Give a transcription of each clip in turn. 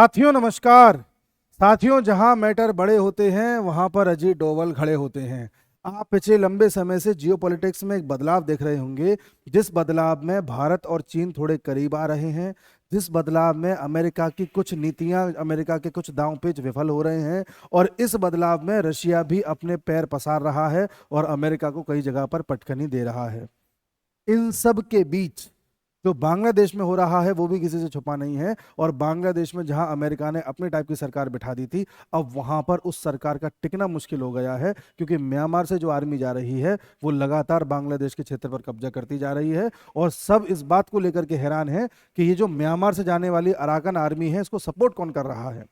साथियों नमस्कार। साथियों, जहां मैटर बड़े होते हैं वहां पर अजीत डोभाल खड़े होते हैं। आप पिछले लंबे समय से जियोपॉलिटिक्स में एक बदलाव देख रहे होंगे, जिस बदलाव में भारत और चीन थोड़े करीब आ रहे हैं, जिस बदलाव में अमेरिका की कुछ नीतियां, अमेरिका के कुछ दांवपेच विफल हो रहे हैं, और इस बदलाव में रशिया भी अपने पैर पसार रहा है और अमेरिका को कई जगह पर पटखनी दे रहा है। इन सब के बीच जो बांग्लादेश में हो रहा है वो भी किसी से छुपा नहीं है। और बांग्लादेश में जहां अमेरिका ने अपने टाइप की सरकार बिठा दी थी, अब वहां पर उस सरकार का टिकना मुश्किल हो गया है, क्योंकि म्यांमार से जो आर्मी जा रही है वो लगातार बांग्लादेश के क्षेत्र पर कब्जा करती जा रही है। और सब इस बात को लेकर के हैरान है कि ये जो म्यांमार से जाने वाली अराकन आर्मी है, इसको सपोर्ट कौन कर रहा है,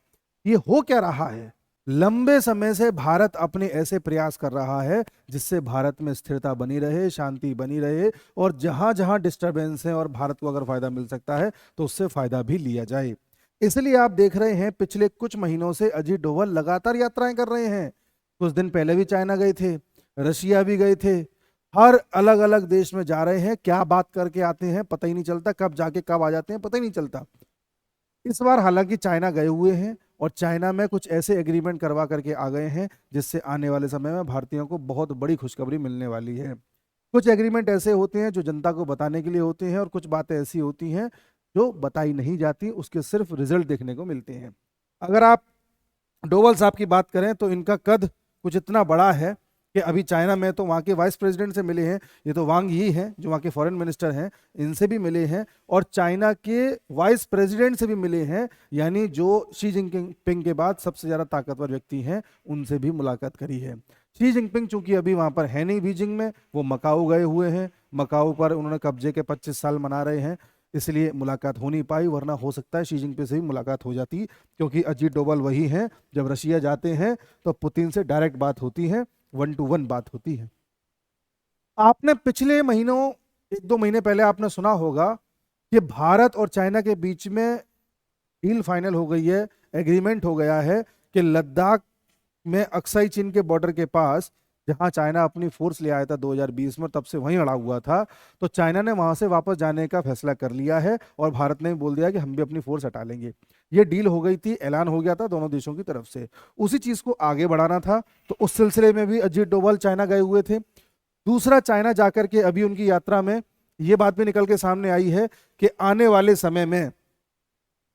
ये हो क्या रहा है। लंबे समय से भारत अपने ऐसे प्रयास कर रहा है जिससे भारत में स्थिरता बनी रहे, शांति बनी रहे, और जहां जहां डिस्टरबेंस है और भारत को अगर फायदा मिल सकता है तो उससे फायदा भी लिया जाए। इसलिए आप देख रहे हैं पिछले कुछ महीनों से अजीत डोभाल लगातार यात्राएं कर रहे हैं। कुछ दिन पहले भी चाइना गए थे, रशिया भी गए थे, हर अलग अलग देश में जा रहे हैं। क्या बात करके आते हैं पता ही नहीं चलता, कब जाके कब आ जाते हैं पता ही नहीं चलता। इस बार हालांकि चाइना गए हुए हैं और चाइना में कुछ ऐसे एग्रीमेंट करवा करके आ गए हैं जिससे आने वाले समय में भारतीयों को बहुत बड़ी खुशखबरी मिलने वाली है। कुछ एग्रीमेंट ऐसे होते हैं जो जनता को बताने के लिए होते हैं, और कुछ बातें ऐसी होती हैं जो बताई नहीं जाती, उसके सिर्फ रिजल्ट देखने को मिलते हैं। अगर आप डोभाल साहब की बात करें तो इनका कद कुछ इतना बड़ा है कि अभी चाइना में तो वहाँ के वाइस प्रेसिडेंट से मिले हैं, ये तो वांग यी हैं जो वहाँ के फॉरेन मिनिस्टर हैं, इनसे भी मिले हैं, और चाइना के वाइस प्रेसिडेंट से भी मिले हैं, यानी जो शी जिनपिंग के बाद सबसे ज़्यादा ताकतवर व्यक्ति हैं, उनसे भी मुलाकात करी है। शी जिनपिंग चूंकि अभी वहाँ पर है नहीं बीजिंग में, वो मकाऊ गए हुए हैं, मकाऊ पर उन्होंने कब्जे के 25 साल मना रहे हैं, इसलिए मुलाकात हो नहीं पाई, वरना हो सकता है शी जिनपिंग से भी मुलाकात हो जाती, क्योंकि अजीत डोभाल वही हैं, जब रशिया जाते हैं तो पुतिन से डायरेक्ट बात होती है, 1 to 1 बात होती है। आपने पिछले महीनों, 1-2 महीने पहले आपने सुना होगा कि भारत और चाइना के बीच में डील फाइनल हो गई है, एग्रीमेंट हो गया है कि लद्दाख में अक्साई चीन के बॉर्डर के पास, जहां चाइना अपनी फोर्स ले आया था 2020 में, तब से वहीं अड़ा हुआ था, तो चाइना ने वहां से वापस जाने का फैसला कर लिया है और भारत ने भी बोल दिया कि हम भी अपनी फोर्स हटा लेंगे। ये डील हो गई थी, ऐलान हो गया था दोनों देशों की तरफ से, उसी चीज को आगे बढ़ाना था। तो उस सिलसिले में भी अजीत डोभाल चाइना गए हुए थे। दूसरा, चाइना जाकर के अभी उनकी यात्रा में ये बात भी निकल के सामने आई है कि आने वाले समय में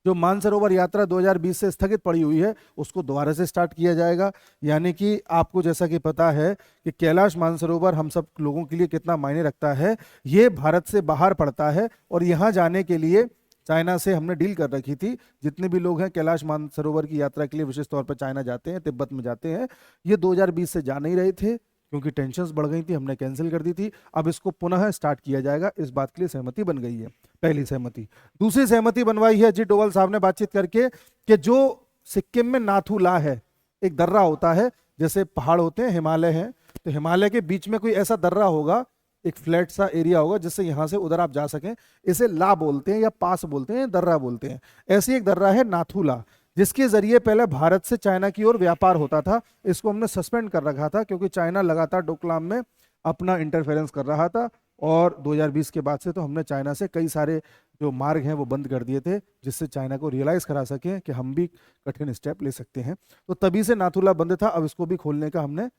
जो मानसरोवर यात्रा 2020 से स्थगित पड़ी हुई है उसको दोबारा से स्टार्ट किया जाएगा। यानी कि आपको जैसा कि पता है कि कैलाश मानसरोवर हम सब लोगों के लिए कितना मायने रखता है, ये भारत से बाहर पड़ता है, और यहाँ जाने के लिए चाइना से हमने डील कर रखी थी। जितने भी लोग हैं कैलाश मानसरोवर की यात्रा के लिए विशेष तौर पर चाइना जाते हैं, तिब्बत में जाते हैं, ये 2020 से जा नहीं रहे थे क्योंकि टेंशन्स बढ़ गई थी, हमने कैंसिल कर दी थी। अब इसको पुनः स्टार्ट किया जाएगा, इस बात के लिए सहमति बन गई है, पहली सहमति। दूसरी सहमति बनवाई है अजीत डोभाल साहब ने बातचीत करके कि जो सिक्किम में नाथू ला है, एक दर्रा होता है, जैसे पहाड़ होते हैं, हिमालय है, तो हिमालय के बीच में कोई ऐसा दर्रा होगा, एक फ्लैट सा एरिया होगा जिससे यहां से उधर आप जा सकें, इसे ला बोलते हैं या पास बोलते हैं, दर्रा बोलते हैं। ऐसी एक दर्रा है नाथूला, जिसके जरिए पहले भारत से चाइना की ओर व्यापार होता था। इसको हमने सस्पेंड कर रखा था क्योंकि चाइना लगातार डोकलाम में अपना इंटरफेरेंस कर रहा था, और 2020 के बाद से तो हमने चाइना से कई सारे जो मार्ग हैं वो बंद कर दिए थे, जिससे चाइना को रियलाइज करा सकें कि हम भी कठिन स्टेप ले सकते हैं। तो तभी से नाथुला बंद था, अब इसको भी खोलने का हमने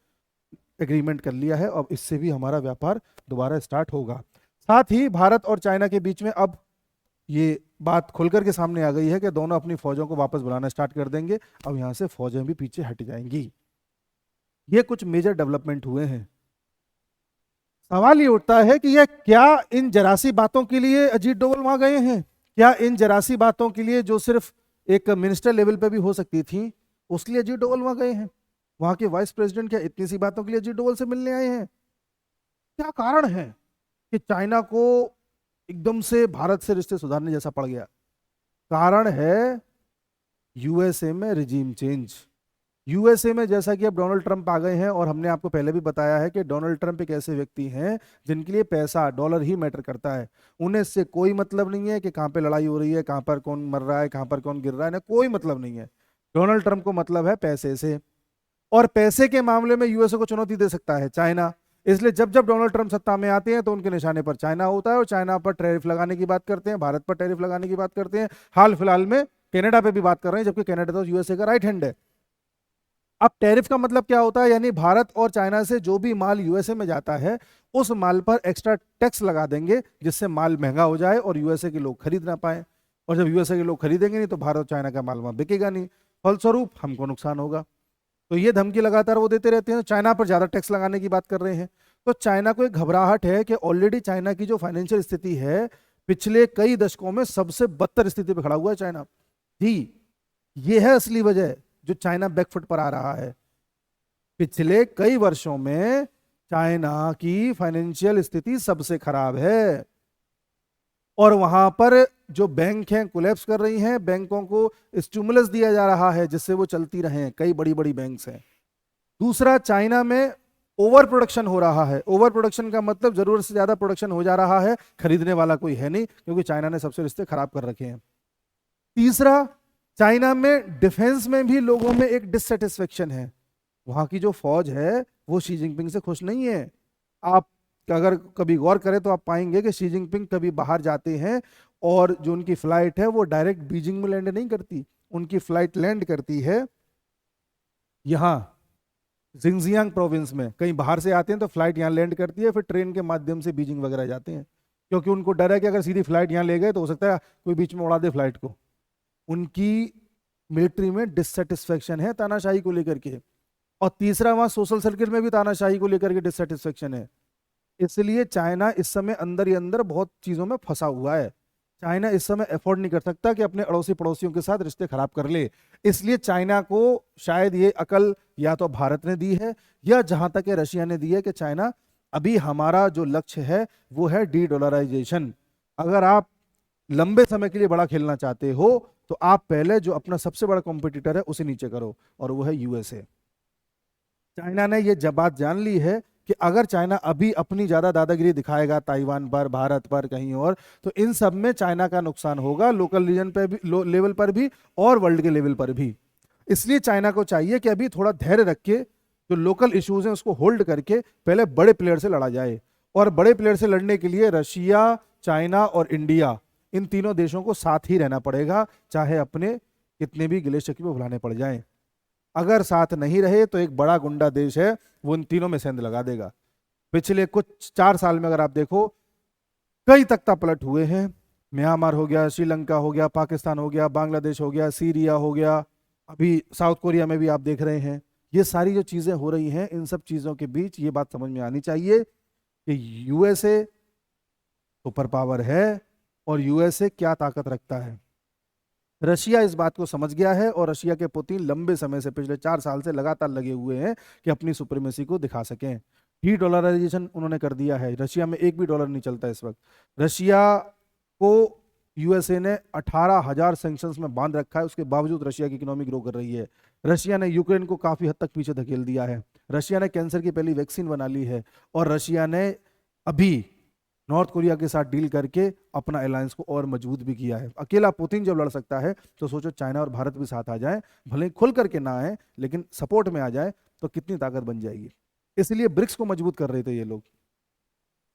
एग्रीमेंट कर लिया है, अब इससे भी हमारा व्यापार दोबारा स्टार्ट होगा। साथ ही भारत और चाइना के बीच में अब ये बात खुलकर के सामने आ गई है कि दोनों अपनी फौजों को वापस बुलाना स्टार्ट कर देंगे, अब यहां से फौजें भी पीछे हट जाएंगी। ये कुछ मेजर डेवलपमेंट हुए हैं। सवाल ये उठता है कि यह क्या इन जरासी बातों के लिए अजीत डोभाल वहां गए हैं? क्या इन जरासी बातों के लिए, जो सिर्फ एक मिनिस्टर लेवल पे भी हो सकती थी, उसके लिए अजीत डोभाल वहां गए हैं? वहां के वाइस प्रेसिडेंट क्या इतनी सी बातों के लिए अजीत डोभाल से मिलने आए हैं? क्या कारण है कि चाइना को एकदम से भारत से रिश्ते सुधारने जैसा पड़ गया? कारण है यूएसए में रिजीम चेंज। यूएसए में जैसा कि अब डोनाल्ड ट्रंप आ गए हैं, और हमने आपको पहले भी बताया है कि डोनाल्ड ट्रंप एक ऐसे व्यक्ति हैं जिनके लिए पैसा, डॉलर ही मैटर करता है। उन्हें इससे कोई मतलब नहीं है कि कहाँ पे लड़ाई हो रही है, कहाँ पर कौन मर रहा है, कहाँ पर कौन गिर रहा है, ना कोई मतलब नहीं है। डोनाल्ड ट्रंप को मतलब है पैसे से, और पैसे के मामले में यूएसए को चुनौती दे सकता है चाइना। इसलिए जब जब डोनाल्ड ट्रंप सत्ता में आते हैं तो उनके निशाने पर चाइना होता है, और चाइना पर टैरिफ लगाने की बात करते हैं, भारत पर टैरिफ लगाने की बात करते हैं। हाल फिलहाल में कनाडा पे भी बात कर रहे हैं, जबकि कनाडा तो यूएसए का राइट हैंड है। अब टैरिफ का मतलब क्या होता है, यानी भारत और चाइना से जो भी माल यूएसए में जाता है उस माल पर एक्स्ट्रा टैक्स लगा देंगे, जिससे माल महंगा हो जाए और यूएसए के लोग खरीद ना पाए। और जब यूएसए के लोग खरीदेंगे नहीं तो भारत और चाइना का माल वहां बिकेगा नहीं, फलस्वरूप हमको नुकसान होगा। तो ये धमकी लगातार वो देते रहते हैं, चाइना पर ज्यादा टैक्स लगाने की बात कर रहे हैं। तो चाइना को एक घबराहट है कि ऑलरेडी चाइना की जो फाइनेंशियल स्थिति है पिछले कई दशकों में सबसे बदतर स्थिति पे खड़ा हुआ है चाइना जी। ये है असली वजह जो चाइना बैकफुट पर आ रहा है। पिछले कई वर्षों में चाइना की फाइनेंशियल स्थिति सबसे खराब है और वहां पर जो बैंक हैं कोलैप्स कर रही हैं, बैंकों को स्टिमुलस दिया जा रहा है जिससे वो चलती रहें, कई बड़ी बड़ी बैंक्स हैं। दूसरा, चाइना में ओवर प्रोडक्शन हो रहा है। ओवर प्रोडक्शन का मतलब जरूरत से ज्यादा प्रोडक्शन हो जा रहा है, खरीदने वाला कोई है नहीं क्योंकि चाइना ने सबसे रिश्ते खराब कर रखे हैं। तीसरा, चाइना में डिफेंस में भी लोगों में एक डिससेटिस्फेक्शन है। वहां की जो फौज है वो शी जिनपिंग से खुश नहीं है। आप अगर कभी गौर करें तो आप पाएंगे कि शी जिनपिंग कभी बाहर जाते हैं और जो उनकी फ्लाइट है वो डायरेक्ट बीजिंग में लैंड नहीं करती, उनकी फ्लाइट लैंड करती है यहाँ जिंगजियांग प्रोविंस में। कहीं बाहर से आते हैं तो फ्लाइट यहाँ लैंड करती है, फिर ट्रेन के माध्यम से बीजिंग वगैरह जाते हैं, क्योंकि उनको डर है कि अगर सीधी फ्लाइट यहाँ ले गए तो हो सकता है कोई बीच में उड़ा दे फ्लाइट को। उनकी मिलिट्री में डिससेटिस्फेक्शन है तानाशाही को लेकर के। और तीसरा, वहां सोशल सर्किल में भी तानाशाही को लेकर के डिससेटिस्फेक्शन है। इसलिए चाइना इस समय अंदर ही अंदर बहुत चीजों में फंसा हुआ है। चाइना इस समय अफोर्ड नहीं कर सकता कि अपने अड़ोसी पड़ोसियों के साथ रिश्ते खराब कर ले। इसलिए चाइना को शायद ये अकल या तो भारत ने दी है या जहां तक रशिया ने दी है कि चाइना, अभी हमारा जो लक्ष्य है वो है डी डॉलराइजेशन। अगर आप लंबे समय के लिए बड़ा खेलना चाहते हो तो आप पहले जो अपना सबसे बड़ा कॉम्पिटिटर है उसे नीचे करो, और वो है यूएसए। चाइना ने ये जब बात जान ली है कि अगर चाइना अभी अपनी ज्यादा दादागिरी दिखाएगा ताइवान पर, भारत पर, कहीं और, तो इन सब में चाइना का नुकसान होगा, लोकल रीजन पे भी, लेवल पर भी और वर्ल्ड के लेवल पर भी। इसलिए चाइना को चाहिए कि अभी थोड़ा धैर्य रख के जो लोकल इश्यूज हैं उसको होल्ड करके पहले बड़े प्लेयर से लड़ा जाए। और बड़े प्लेयर से लड़ने के लिए रशिया, चाइना और इंडिया, इन तीनों देशों को साथ ही रहना पड़ेगा, चाहे अपने कितने भी गिले शिकवे भुलाने पड़ जाएं। अगर साथ नहीं रहे तो एक बड़ा गुंडा देश है वो इन तीनों में सेंध लगा देगा। पिछले कुछ 4 साल में अगर आप देखो कई तख्ता पलट हुए हैं। म्यांमार हो गया, श्रीलंका हो गया, पाकिस्तान हो गया, बांग्लादेश हो गया, सीरिया हो गया, अभी साउथ कोरिया में भी आप देख रहे हैं। ये सारी जो चीजें हो रही हैं, इन सब चीजों के बीच ये बात समझ में आनी चाहिए कि यूएसए सुपर पावर है और यूएसए क्या ताकत रखता है। रशिया इस बात को समझ गया है और रशिया के पुतिन लंबे समय से, पिछले 4 साल से लगातार लगे हुए हैं कि अपनी सुप्रीमेसी को दिखा सकें। डी डॉलराइजेशन उन्होंने कर दिया है। रशिया में एक भी डॉलर नहीं चलता इस वक्त। रशिया को यूएसए ने 18,000 सैंक्शंस में बांध रखा है, उसके बावजूद रशिया की इकोनॉमी ग्रो कर रही है। रशिया ने यूक्रेन को काफी हद तक पीछे धकेल दिया है। रशिया ने कैंसर की पहली वैक्सीन बना ली है और रशिया ने अभी नॉर्थ कोरिया के साथ डील करके अपना अलायंस को और मजबूत भी किया है। अकेला पुतिन जब लड़ सकता है तो सोचो चाइना और भारत भी साथ आ जाए, भले ही खुल करके ना आए लेकिन सपोर्ट में आ जाए तो कितनी ताकत बन जाएगी। इसलिए ब्रिक्स को मजबूत कर रहे थे ये लोग।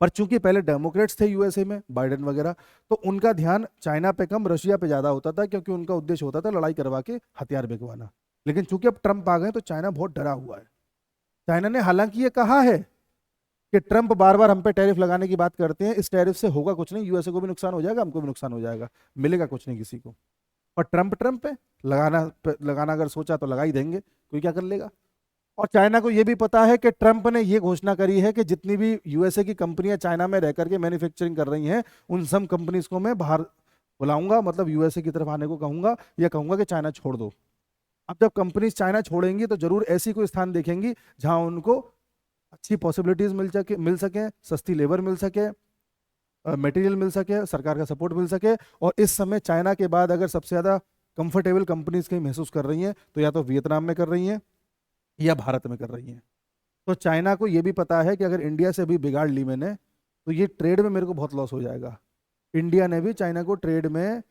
पर चूंकि पहले डेमोक्रेट्स थे यूएसए में, बाइडेन वगैरह, तो उनका ध्यान चाइना पे कम रशिया पे ज्यादा होता था, क्योंकि उनका उद्देश्य होता था लड़ाई करवा के हथियार बिकवाना। लेकिन चूंकि अब ट्रंप आ गए तो चाइना बहुत डरा हुआ है। चाइना ने हालांकि ये कहा है कि ट्रंप बार बार हम पे टैरिफ लगाने की बात करते हैं, इस टैरिफ से होगा कुछ नहीं, यूएसए को भी नुकसान हो जाएगा, हमको भी नुकसान हो जाएगा, मिलेगा कुछ नहीं किसी को। पर ट्रंप ट्रंप पे लगाना अगर सोचा तो लगा ही देंगे, कोई क्या कर लेगा। और चाइना को यह भी पता है कि ट्रंप ने यह घोषणा करी है कि जितनी भी यूएसए की कंपनियां चाइना में रह करके मैन्युफैक्चरिंग कर रही हैं उन सब कंपनीज को मैं बाहर बुलाऊंगा, मतलब यूएसए की तरफ आने को कहूंगा, या कहूंगा कि चाइना छोड़ दो। अब जब कंपनीज चाइना छोड़ेंगी तो जरूर ऐसी कोई स्थान देखेंगी जहां उनको अच्छी पॉसिबिलिटीज मिल सके, सस्ती लेबर मिल सके, मटेरियल मिल सके, सरकार का सपोर्ट मिल सके। और इस समय चाइना के बाद अगर सबसे ज़्यादा कंफर्टेबल कंपनीज कहीं महसूस कर रही हैं तो या तो वियतनाम में कर रही हैं या भारत में कर रही हैं। तो चाइना को ये भी पता है कि अगर इंडिया से भी बिगाड़ ली मैंने तो ये ट्रेड में मेरे को बहुत लॉस हो जाएगा। इंडिया ने भी चाइना को ट्रेड में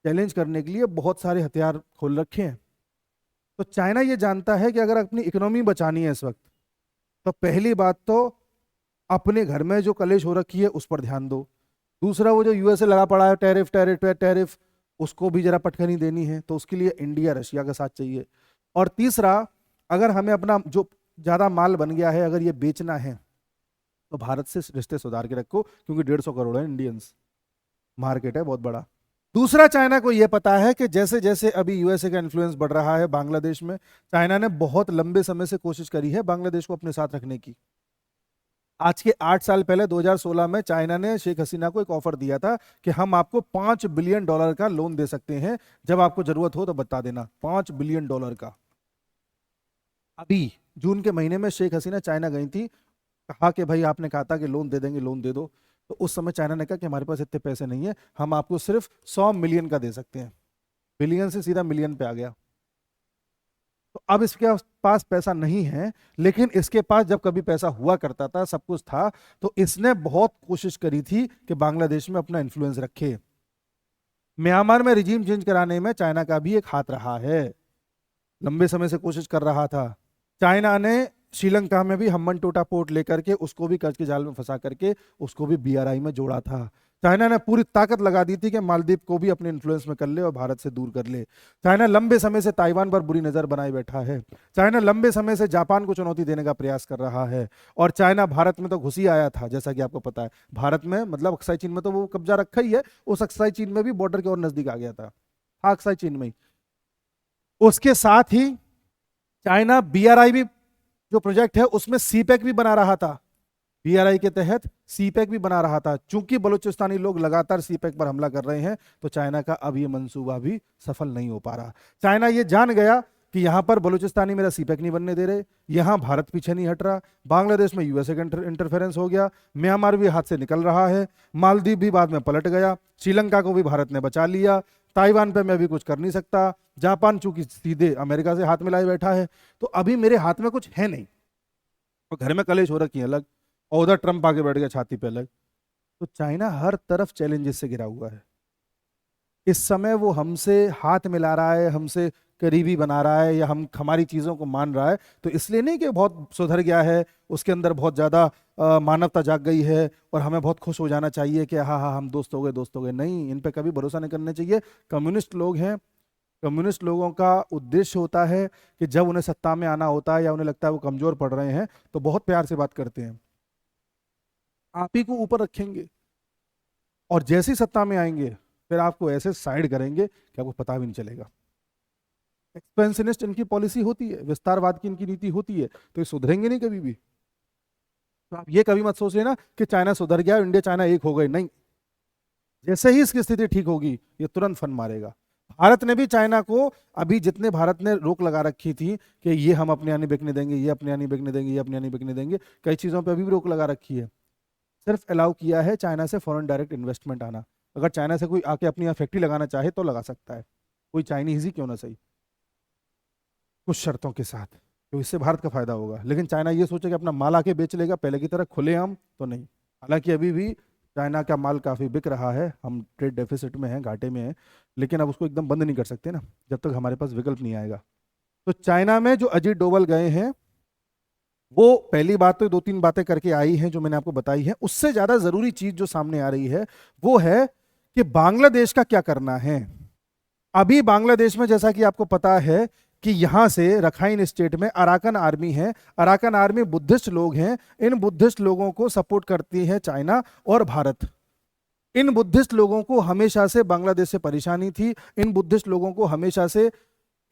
चैलेंज करने के लिए बहुत सारे हथियार खोल रखे हैं। तो चाइना ये जानता है कि अगर अपनी इकोनॉमी बचानी है इस वक्त तो पहली बात तो अपने घर में जो कलेश हो रखी है उस पर ध्यान दो। दूसरा, वो जो यूएसए लगा पड़ा है टैरिफ टैरिफ टैरिफ, उसको भी जरा पटखनी देनी है, तो उसके लिए इंडिया रशिया का साथ चाहिए। और तीसरा, अगर हमें अपना जो ज़्यादा माल बन गया है अगर ये बेचना है तो भारत से रिश्ते सुधार के रखो, क्योंकि 150 करोड़ है इंडियंस, मार्केट है बहुत बड़ा। दूसरा, चाइना को यह पता है कि जैसे जैसे अभी यूएसए का इन्फ्लुएंस बढ़ रहा है बांग्लादेश में, चाइना ने बहुत लंबे समय से कोशिश करी है बांग्लादेश को अपने साथ रखने की। आज के 8 साल पहले 2016 में चाइना ने शेख हसीना को एक ऑफर दिया था कि हम आपको $5 बिलियन का लोन दे सकते हैं, जब आपको जरूरत हो तो बता देना। $5 बिलियन का। अभी जून के महीने में शेख हसीना चाइना गई थी, कहा कि भाई आपने कहा था कि लोन दे देंगे, लोन दे दो। तो उस समय चाइना ने कहा कि हमारे पास इतने पैसे नहीं है, हम आपको सिर्फ 100 मिलियन का दे सकते हैं। बिलियन से सीधा मिलियन पे आ गया। तो अब इसके पास पैसा नहीं है, लेकिन इसके पास जब कभी पैसा हुआ करता था, सब कुछ था, तो इसने बहुत कोशिश करी थी कि बांग्लादेश में अपना इन्फ्लुएंस रखे। म्यांमार में रिजीम चेंज कराने में चाइना का भी एक हाथ रहा है, लंबे समय से कोशिश कर रहा था। चाइना ने श्रीलंका में भी हम्बन टोटा पोर्ट लेकर के उसको भी कर्ज के जाल में फंसा करके उसको भी बीआरआई में जोड़ा था। चाइना ने पूरी ताकत लगा दी थी कि मालदीव को भी अपने इन्फ्लुएंस में कर ले और भारत से दूर कर ले। चाइना लंबे समय से ताइवान पर बुरी नजर बनाए बैठा है। चाइना लंबे समय से जापान को चुनौती देने का प्रयास कर रहा है। और चाइना भारत में तो घुस ही आया था, जैसा कि आपको पता है। भारत में मतलब अक्साई चीन में तो वो कब्जा रखा ही है, उस अक्साई चीन में भी बॉर्डर के और नजदीक आ गया था, अक्साई चीन में ही। उसके साथ ही चाइना बीआरआई भी जो प्रोजेक्ट है उसमें सीपैक भी बना रहा था, बीआरआई के तहत सीपैक भी बना रहा था। चूंकि बलूचिस्तानी लोग लगातार सीपैक पर हमला कर रहे हैं, तो चाइना का अब ये मंसूबा भी सफल नहीं हो पा रहा। चाइना ये जान गया कि यहां पर बलूचिस्तानी मेरा सीपैक नहीं बनने दे रहे, यहां भारत पीछे नहीं हट रहा, बांग्लादेश में यूएसए का इंटरफेरेंस हो गया, म्यांमार भी हाथ से निकल रहा है, मालदीव भी बाद में पलट गया, श्रीलंका को भी भारत ने बचा लिया, ताइवान पे मैं अभी कुछ कर नहीं सकता, जापान चूंकि सीधे अमेरिका से हाथ मिलाए बैठा है, तो अभी मेरे हाथ में कुछ है नहीं। तो घर में कलेश हो रखी है अलग, और उधर ट्रंप आके बैठ गया छाती पे अलग। तो चाइना हर तरफ चैलेंजेस से घिरा हुआ है। इस समय वो हमसे हाथ मिला रहा है, हमसे करीबी बना रहा है, या हमारी चीज़ों को मान रहा है, तो इसलिए नहीं कि बहुत सुधर गया है, उसके अंदर बहुत ज़्यादा मानवता जाग गई है और हमें बहुत खुश हो जाना चाहिए कि हाँ हाँ हम दोस्त हो गए, दोस्त हो गए। नहीं, इन पे कभी भरोसा नहीं करना चाहिए। कम्युनिस्ट लोग हैं, कम्युनिस्ट लोगों का उद्देश्य होता है कि जब उन्हें सत्ता में आना होता है या उन्हें लगता है वो कमजोर पड़ रहे हैं, तो बहुत प्यार से बात करते हैं, आप ही को ऊपर रखेंगे, और जैसे ही सत्ता में आएंगे फिर आपको ऐसे साइड करेंगे कि आपको पता भी नहीं चलेगा। एक्सपेंशनिस्ट इनकी पॉलिसी होती है, विस्तारवाद की इनकी नीति होती है, तो ये सुधरेंगे नहीं कभी भी। तो आप ये कभी मत सोच लेना कि चाइना सुधर गया, इंडिया चाइना एक हो गए, नहीं। जैसे ही इसकी स्थिति ठीक होगी ये तुरंत फन मारेगा। भारत ने भी चाइना को, अभी जितने भारत ने रोक लगा रखी थी कि ये हम अपने यहाँ नहीं बिकने देंगे, ये अपने यहाँ नहीं बिकने देंगे, ये अपने यहाँ नहीं बिकने देंगे, कई चीज़ों पे अभी भी रोक लगा रखी है। सिर्फ अलाउ किया है चाइना से फॉरेन डायरेक्ट इन्वेस्टमेंट आना। अगर चाइना से कोई आके अपनी यहाँ फैक्ट्री लगाना चाहे तो लगा सकता है, कोई चाइनीज ही क्यों ना सही, कुछ शर्तों के साथ, तो इससे भारत का फायदा होगा। लेकिन चाइना ये सोचे कि अपना माल आके बेच लेगा पहले की तरह खुलेआम, तो नहीं। हालांकि अभी भी चाइना का माल काफ़ी बिक रहा है, हम ट्रेड डेफिसिट में हैं, घाटे में हैं, लेकिन अब उसको एकदम बंद नहीं कर सकते ना, जब तक हमारे पास विकल्प नहीं आएगा। तो चाइना में जो अजीत डोवल गए हैं, वो पहली बात तो 2-3 बातें करके आई हैं जो मैंने आपको बताई है। उससे ज़्यादा ज़रूरी चीज़ जो सामने आ रही है वो है कि बांग्लादेश का क्या करना है। अभी बांग्लादेश में जैसा कि आपको पता है कि यहां से रखाइन स्टेट में अराकन आर्मी है, अराकन आर्मी बुद्धिस्ट लोग हैं, इन बुद्धिस्ट लोगों को सपोर्ट करती है चाइना और भारत। इन बुद्धिस्ट लोगों को हमेशा से बांग्लादेश से परेशानी थी, इन बुद्धिस्ट लोगों को हमेशा से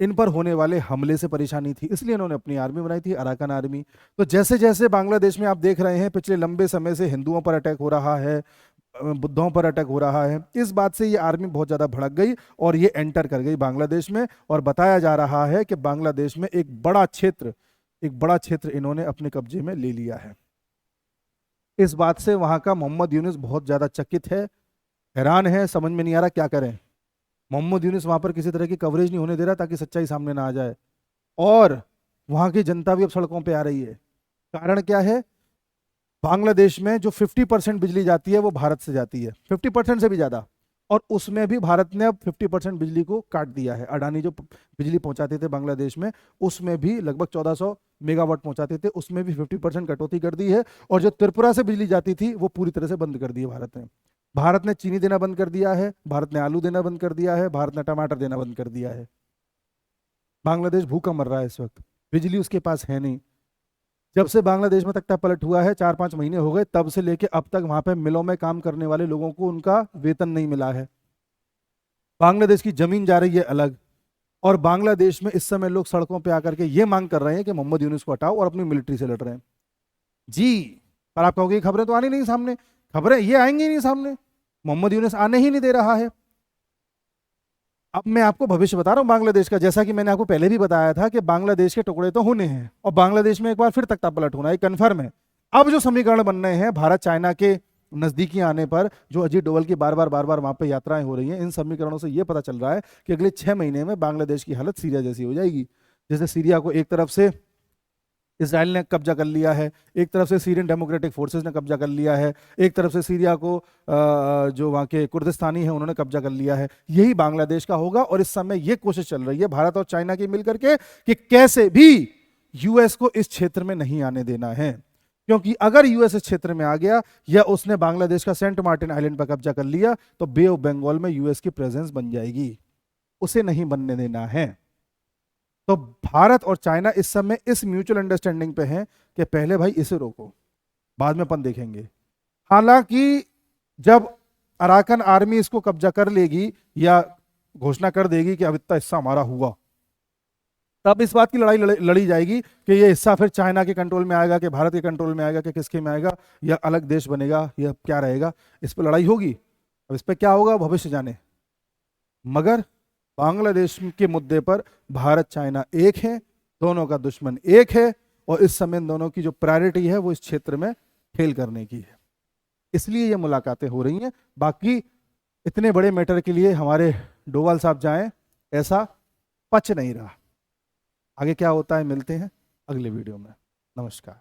इन पर होने वाले हमले से परेशानी थी, इसलिए इन्होंने अपनी आर्मी बनाई थी, अराकन आर्मी। तो जैसे जैसे बांग्लादेश में आप देख रहे हैं पिछले लंबे समय से हिंदुओं पर अटैक हो रहा है, बुद्धों पर अटैक हो रहा है, इस बात से ये आर्मी बहुत ज़्यादा भड़क गई और ये एंटर कर गई बांग्लादेश में। और बताया जा रहा है कि बांग्लादेश में एक बड़ा क्षेत्र इन्होंने अपने कब्जे में ले लिया है। इस बात से वहाँ का मोहम्मद यूनुस बहुत ज़्यादा चकित है, हैरान है, समझ में नहीं आ रहा क्या करें। मोहम्मद यूनुस वहाँ पर किसी तरह की कवरेज नहीं होने दे रहा ताकि सच्चाई सामने ना आ जाए, और वहाँ की जनता भी अब सड़कों पर आ रही है। कारण क्या है? बांग्लादेश में जो 50% बिजली जाती है वो भारत से जाती है, 50% से भी ज़्यादा, और उसमें भी भारत ने अब 50% बिजली को काट दिया है। अडानी जो बिजली पहुंचाते थे बांग्लादेश में, उसमें भी लगभग 1400 मेगावाट पहुंचाते थे, उसमें भी 50% कटौती कर दी है। और जो त्रिपुरा से बिजली जाती थी वो पूरी तरह से बंद कर दी है भारत ने। भारत ने चीनी देना बंद कर दिया है, भारत ने आलू देना बंद कर दिया है, भारत ने टमाटर देना बंद कर दिया है। बांग्लादेश भूखा मर रहा है इस वक्त, बिजली उसके पास है नहीं। जब से बांग्लादेश में तख्ता पलट हुआ है, 4-5 महीने हो गए, तब से लेके अब तक वहां पे मिलों में काम करने वाले लोगों को उनका वेतन नहीं मिला है। बांग्लादेश की जमीन जा रही है अलग, और बांग्लादेश में इस समय लोग सड़कों पे आकर के ये मांग कर रहे हैं कि मोहम्मद यूनुस को हटाओ, और अपनी मिलिट्री से लड़ रहे हैं जी। पर आप कहोगे खबरें तो आनी नहीं सामने, खबरें ये आएंगी ही नहीं सामने, मोहम्मद यूनुस आने ही नहीं दे रहा है। अब मैं आपको भविष्य बता रहा हूँ बांग्लादेश का, जैसा कि मैंने आपको पहले भी बताया था कि बांग्लादेश के टुकड़े तो होने हैं और बांग्लादेश में एक बार फिर तख्ता पलट होना है, कन्फर्म है। अब जो समीकरण बन रहे हैं भारत चाइना के नजदीकी आने पर, जो अजीत डोवल की बार बार वहां पे यात्राएं हो रही हैं, इन समीकरणों से यह पता चल रहा है कि अगले 6 महीने में बांग्लादेश की हालत सीरिया जैसी हो जाएगी। जैसे सीरिया को एक तरफ से इसराइल ने कब्जा कर लिया है, एक तरफ से सीरियन डेमोक्रेटिक फोर्सेस ने कब्जा कर लिया है, एक तरफ से सीरिया को जो वहाँ के कुर्दिस्तानी हैं उन्होंने कब्जा कर लिया है, यही बांग्लादेश का होगा। और इस समय ये कोशिश चल रही है भारत और चाइना की मिलकर के कि कैसे भी यूएस को इस क्षेत्र में नहीं आने देना है, क्योंकि अगर यूएस इस क्षेत्र में आ गया या उसने बांग्लादेश का सेंट मार्टिन आइलैंड पर कब्जा कर लिया तो बे ऑफ बंगाल में यूएस की प्रेजेंस बन जाएगी, उसे नहीं बनने देना है। तो भारत और चाइना इस समय इस म्यूचुअल अंडरस्टैंडिंग पे हैं कि पहले भाई इसे रोको, बाद में अपन देखेंगे। हालांकि जब अराकन आर्मी इसको कब्जा कर लेगी या घोषणा कर देगी कि अब इतना हिस्सा हमारा हुआ, तब इस बात की लड़ाई लड़ी जाएगी कि ये हिस्सा फिर चाइना के कंट्रोल में आएगा कि भारत के कंट्रोल में आएगा कि किसके में आएगा, या अलग देश बनेगा, या क्या रहेगा, इस पर लड़ाई होगी। अब इस पर क्या होगा भविष्य जाने, मगर बांग्लादेश के मुद्दे पर भारत चाइना एक है, दोनों का दुश्मन एक है, और इस समय दोनों की जो प्रायोरिटी है वो इस क्षेत्र में खेल करने की है, इसलिए ये मुलाकातें हो रही हैं। बाकी इतने बड़े मैटर के लिए हमारे डोवाल साहब जाएं, ऐसा पच नहीं रहा। आगे क्या होता है मिलते हैं अगले वीडियो में। नमस्कार।